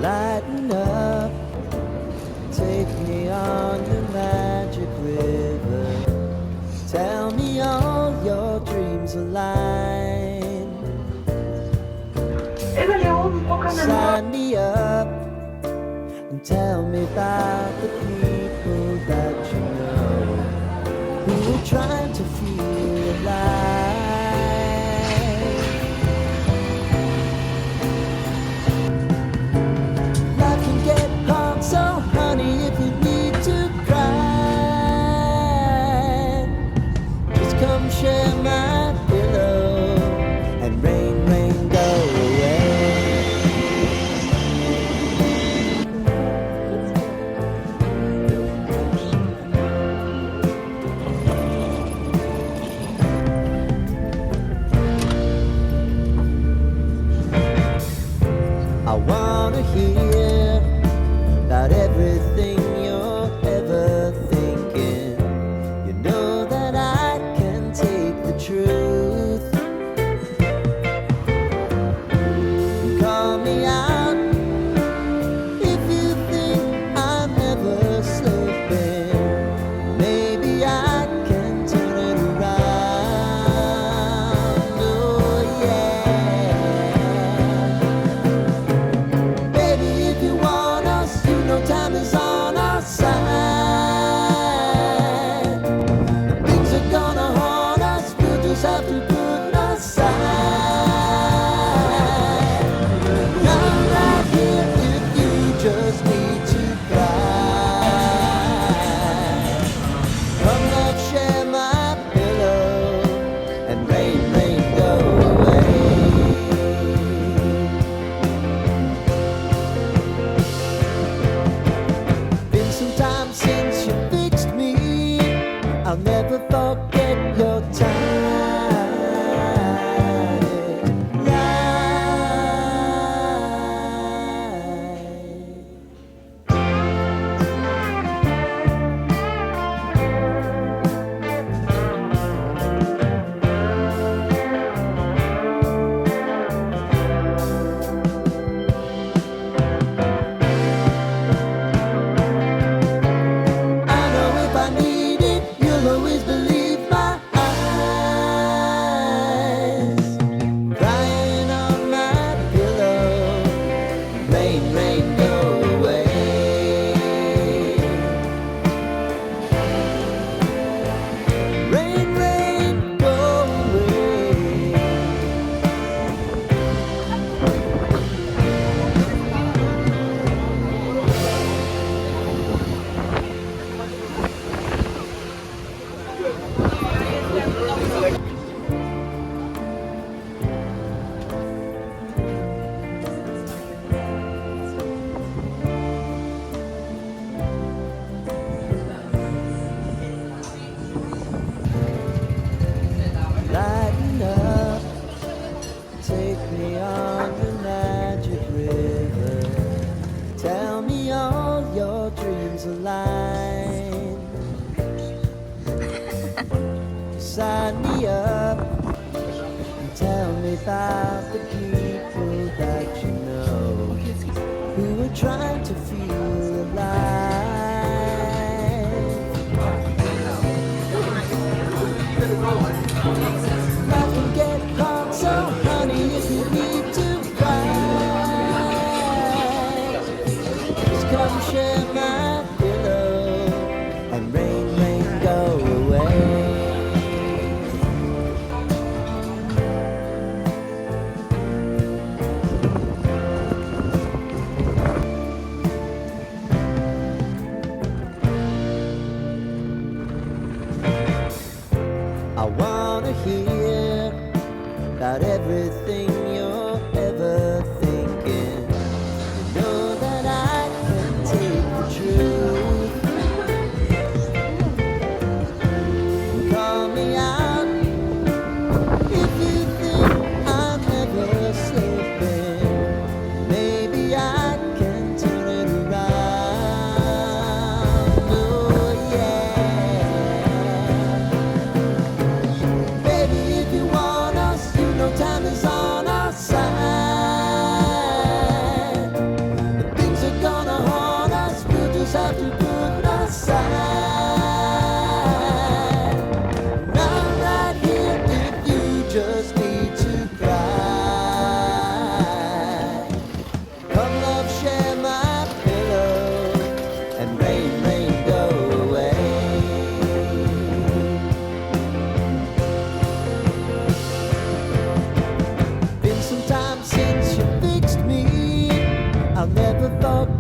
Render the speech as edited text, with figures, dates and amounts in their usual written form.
Lighten up, take me on your magic river. Tell me all your dreams align. Sign me up and tell me about the people that you know who are trying to feel alive. Life can get hard, so honey, if you need to cry, just come share my pillow and rain, rain, go away. I wanna hear about everything you're ever thinking. You know that I can take the truth. Call me out if you think I'm never slipping. Maybe I can turn it around. Oh yeah. Baby, if you want us, you know time is on our side. Things are gonna haunt us, we'll just have to put aside. I'm right here if you just need to cry. Come, love, share my pillow and rain, rain, go away. Been some time since you fixed me. I'll never forget your time. I know if I need it, you'll always believe my eyes. Crying on my pillow, rain, rain, go away. Rain, rain, go away. Lighten up, take me on your magic river. Tell me all your dreams align. Sign me up and tell me about the people that you know who are trying to feel alive. Life can get hard, so honey, if you need to cry, just come share my pillow and rain, rain, go away. I wanna hear about everything you're ever thinking. You know that I can take the truth. Call me out if you think I'm never slipping. Maybe I can turn it around. Oh yeah. Baby, if you want us, you know time is on our thought